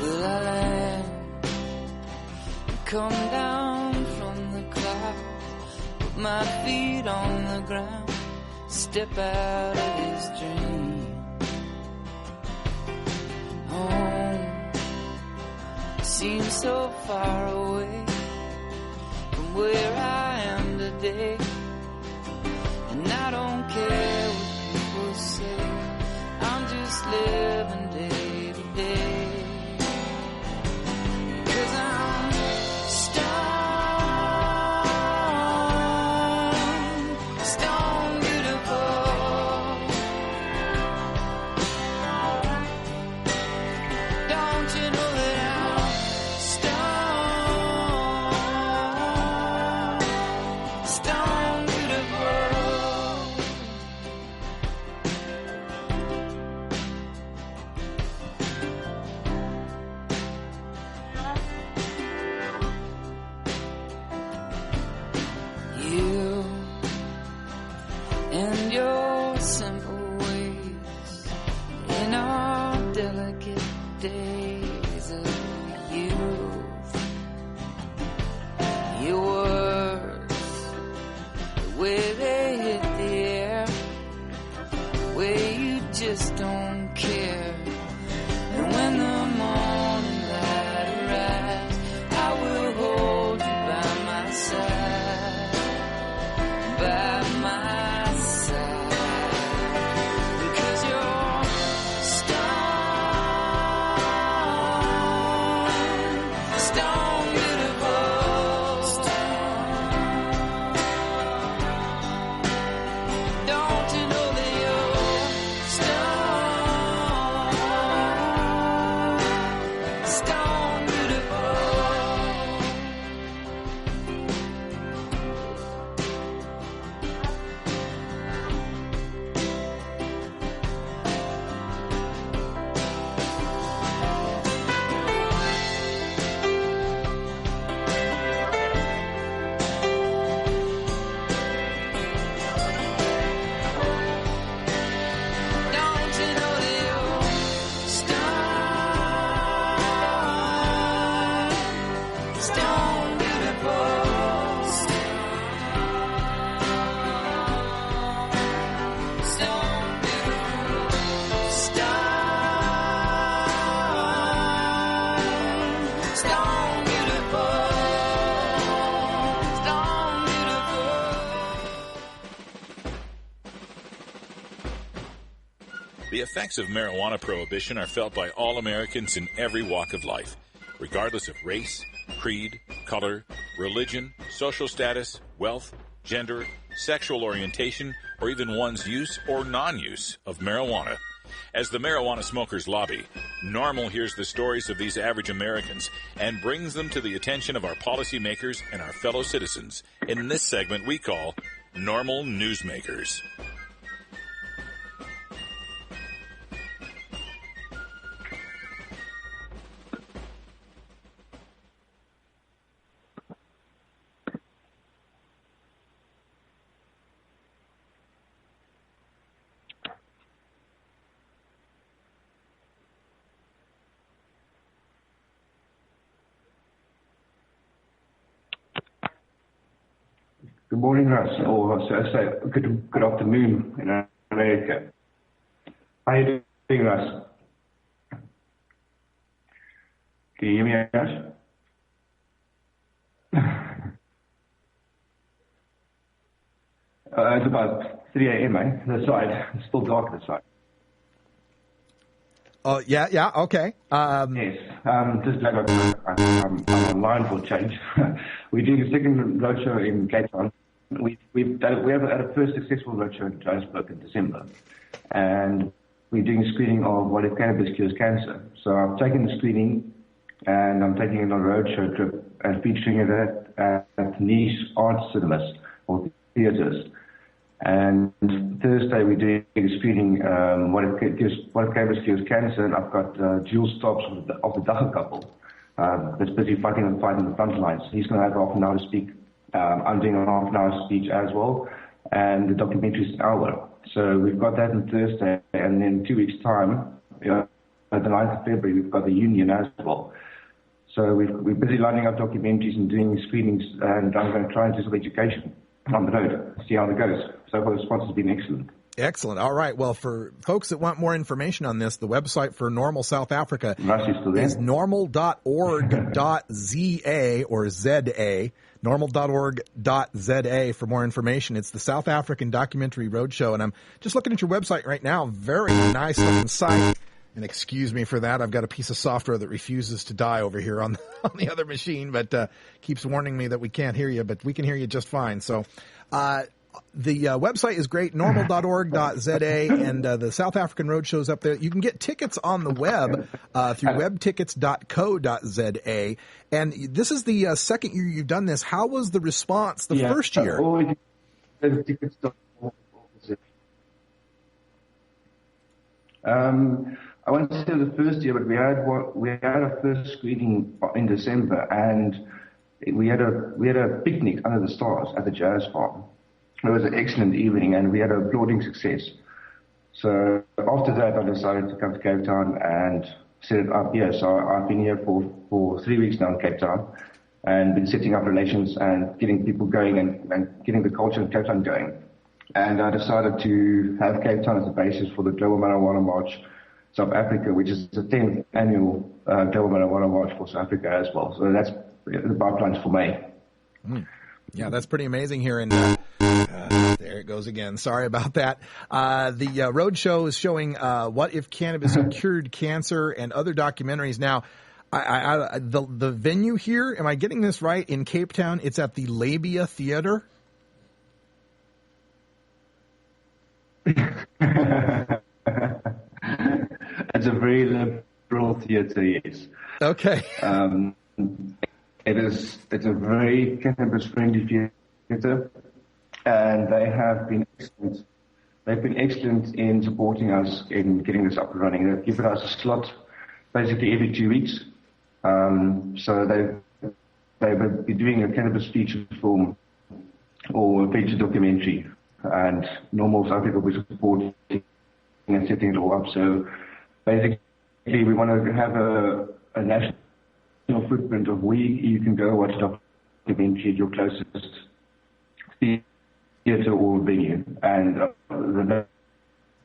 Will I land, come down from the clouds, put my feet on the ground, step out of this dream. Home seems so far away from where I am today, and I don't care what people say, I'm just living day to day. The effects of marijuana prohibition are felt by all Americans in every walk of life, regardless of race, creed, color, religion, social status, wealth, gender, sexual orientation, or even one's use or non-use of marijuana. As the marijuana smokers lobby, Norml hears the stories of these average Americans and brings them to the attention of our policymakers and our fellow citizens in this segment we call Norml Newsmakers. Good morning, Russ, or so I say good afternoon in America. How are you doing, Russ? Can you hear me, Russ? It's about 3 a.m., eh? This side. It's still dark this side. Oh, yeah, okay. Yes, just like I'm online for change. We're doing a second roadshow in Cape Town. We have had a first successful roadshow in Johannesburg in December, and we're doing a screening of what if cannabis cures cancer. So I've taken the screening, and I'm taking it on a roadshow trip and featuring it at niche art cinemas or theaters. And Thursday we're doing a screening, what if cannabis cures cancer, and I've got Jules Stops of the Dachau couple that's busy fighting the front lines. He's going to have half an hour to speak. I'm doing a half an hour speech as well, and the documentary is an hour. So we've got that on Thursday, and then 2 weeks' time, at the 9th of February, we've got the Union as well. So we're busy lining up documentaries and doing screenings, and I'm going to try and do some education on the road, see how it goes. So far, the response has been excellent. Excellent. All right. Well, for folks that want more information on this, the website for Norml South Africa is norml.org.za or ZA, norml.org.za for more information. It's the South African Documentary Roadshow, and I'm just looking at your website right now. Very nice looking site. And excuse me for that. I've got a piece of software that refuses to die over here on the other machine, but keeps warning me that we can't hear you, but we can hear you just fine. So the website is great, norml.org.za, and the South African Roadshow is up there. You can get tickets on the web through webtickets.co.za. And this is the second year you've done this. How was the response the first year? I won't say the first year, but we had our first screening in December, and we had a picnic under the stars at the Jazz Farm. It was an excellent evening, and we had an applauding success. So after that, I decided to come to Cape Town and set it up here. So I've been here for 3 weeks now in Cape Town, and been setting up relations and getting people going and getting the culture in Cape Town going. And I decided to have Cape Town as a basis for the Global Marijuana March South Africa, which is the 10th annual Global Marijuana March for South Africa as well. So that's the pipelines for May. Yeah, that's pretty amazing here. And there it goes again. Sorry about that. The road show is showing what if cannabis cured cancer and other documentaries. Now, the venue here, am I getting this right? In Cape Town, it's at the Labia Theater. It's a very liberal theater, yes. Okay. It's a very cannabis-friendly theater, and they have been excellent. They've been excellent in supporting us in getting this up and running. They've given us a slot basically every 2 weeks. So they've been doing a cannabis feature film or a feature documentary, and Norml South Africa will be supporting and setting it all up. So basically, we want to have a national footprint of where you can go watch a documentary at your closest theater or venue. And the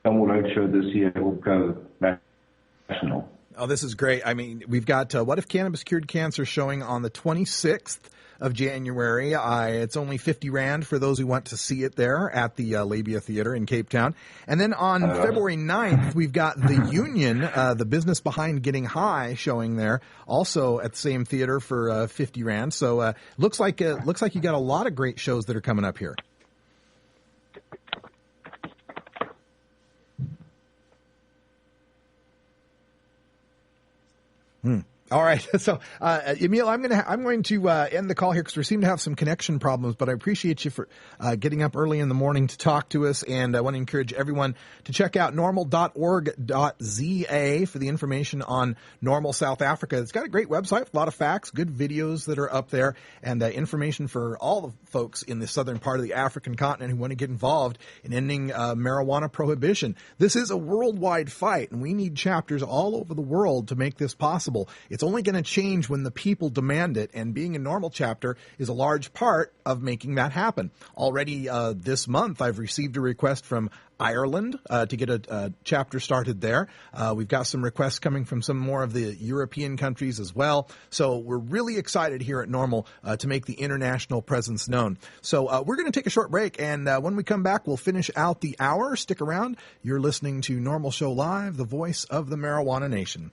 Norml Roadshow this year will go national. Oh, this is great. I mean, we've got What If Cannabis Cured Cancer showing on the 26th of January. It's only 50 Rand for those who want to see it there at the Labia Theater in Cape Town. And then on February 9th, we've got The Union, the business behind Getting High, showing there, also at the same theater for 50 Rand. So looks like you got a lot of great shows that are coming up here. All right. So, Emil, I'm going to end the call here because we seem to have some connection problems, but I appreciate you for getting up early in the morning to talk to us. And I want to encourage everyone to check out norml.org.za for the information on Norml South Africa. It's got a great website with a lot of facts, good videos that are up there, and information for all the folks in the southern part of the African continent who want to get involved in ending marijuana prohibition. This is a worldwide fight, and we need chapters all over the world to make this possible. It's only going to change when the people demand it, and being a Norml chapter is a large part of making that happen. Already this month, I've received a request from Ireland to get a chapter started there. We've got some requests coming from some more of the European countries as well. So we're really excited here at Norml to make the international presence known. So we're going to take a short break, and when we come back, we'll finish out the hour. Stick around. You're listening to Norml Show Live, the voice of the Marijuana Nation.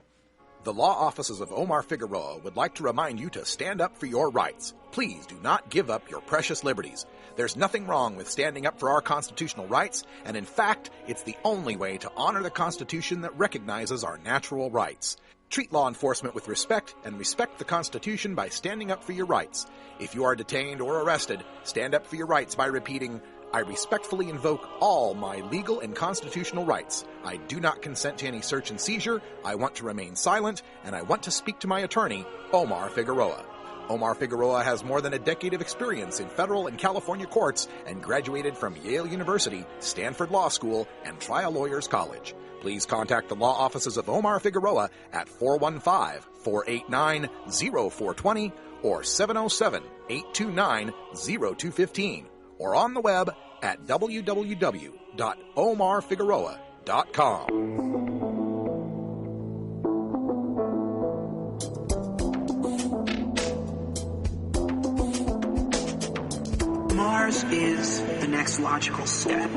The law offices of Omar Figueroa would like to remind you to stand up for your rights. Please do not give up your precious liberties. There's nothing wrong with standing up for our constitutional rights, and in fact, it's the only way to honor the Constitution that recognizes our natural rights. Treat law enforcement with respect and respect the Constitution by standing up for your rights. If you are detained or arrested, stand up for your rights by repeating, "I respectfully invoke all my legal and constitutional rights. I do not consent to any search and seizure. I want to remain silent, and I want to speak to my attorney, Omar Figueroa." Omar Figueroa has more than a decade of experience in federal and California courts and graduated from Yale University, Stanford Law School, and Trial Lawyers College. Please contact the law offices of Omar Figueroa at 415-489-0420 or 707-829-0215. or on the web at www.omarfigueroa.com. Mars is the next logical step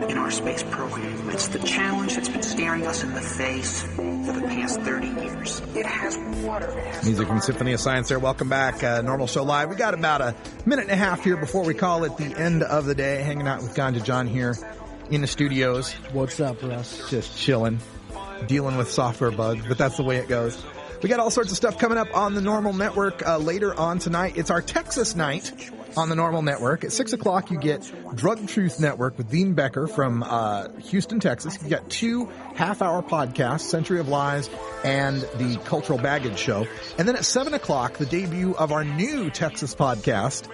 in our space program. It's the challenge that's been staring us in the face for the past 30 years. It has water. It has Music from Symphony of Science there. Welcome back. Norml Show Live. We got about a minute and a half here before we call it the end of the day. Hanging out with Ganja John here in the studios. What's up, Russ? Just chilling, dealing with software bugs, but that's the way it goes. We got all sorts of stuff coming up on the Norml Network later on tonight. It's our Texas night on the Norml Network. At 6 o'clock, you get Drug Truth Network with Dean Becker from Houston, Texas. You got 2 half-hour podcasts, Century of Lies and the Cultural Baggage Show. And then at 7 o'clock, the debut of our new Texas podcast,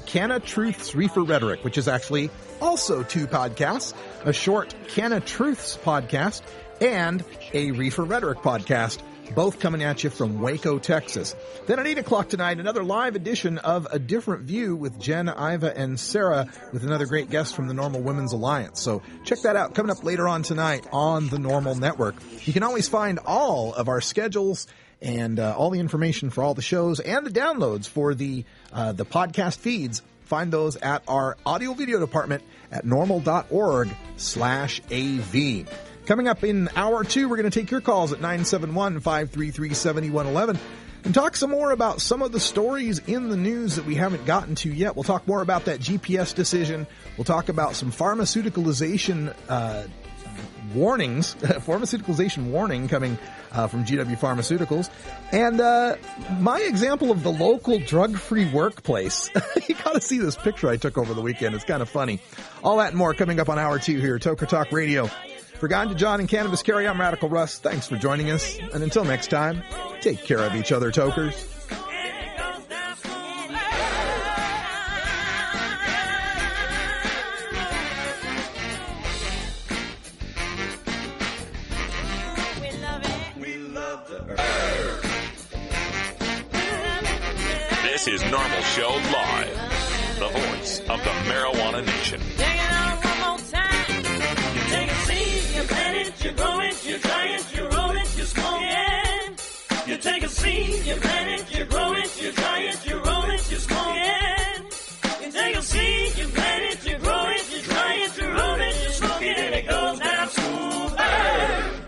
Canna Truth's Reefer Rhetoric, which is actually also 2 podcasts, a short Canna Truths podcast and a Reefer Rhetoric podcast, both coming at you from Waco, Texas. Then at 8 o'clock tonight, another live edition of A Different View with Jen, Iva, and Sarah with another great guest from the Norml Women's Alliance. So check that out. Coming up later on tonight on the Norml Network. You can always find all of our schedules and all the information for all the shows and the downloads for the podcast feeds. Find those at our audio video department at norml.org/AV. Coming up in hour 2, we're going to take your calls at 971-533-7111 and talk some more about some of the stories in the news that we haven't gotten to yet. We'll talk more about that GPS decision. We'll talk about some pharmaceuticalization warnings, pharmaceuticalization warning coming from GW Pharmaceuticals, and my example of the local drug-free workplace. You got to see this picture I took over the weekend. It's kind of funny. All that and more coming up on hour 2 here at Toker Talk Radio. For Ganja John and Cannabis Carry, I'm Radical Russ. Thanks for joining us. And until next time, take care of each other, tokers. This is Norml Show Live, the voice of the Marijuana Nation. You plant it, you grow it, you dry it, you roll it, you smoke it. seed, you plant it,